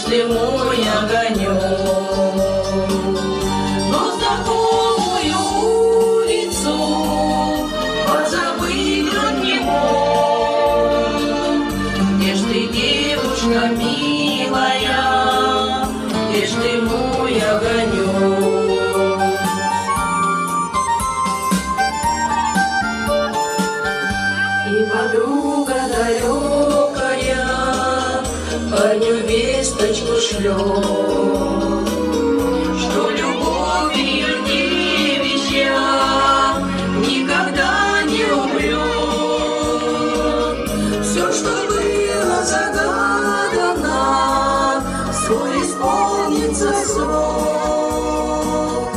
ты мой огонек. Но знакомую улицу позабыть он не мог. Где ж ты, девушка милая, где ж ты мой огонек? И подруга далекая парню весточку шлет, что любовью девичья никогда не умрет. Все, что было загадано, свой исполнится срок,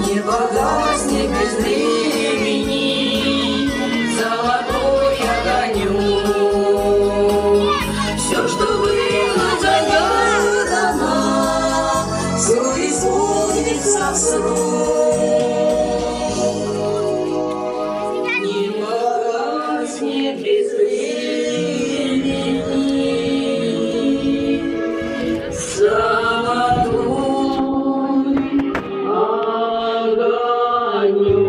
не погаснет без времени золотой огонек. Все, что было загадано, все исполнится в срок, не погаснет без времени золотой огонек.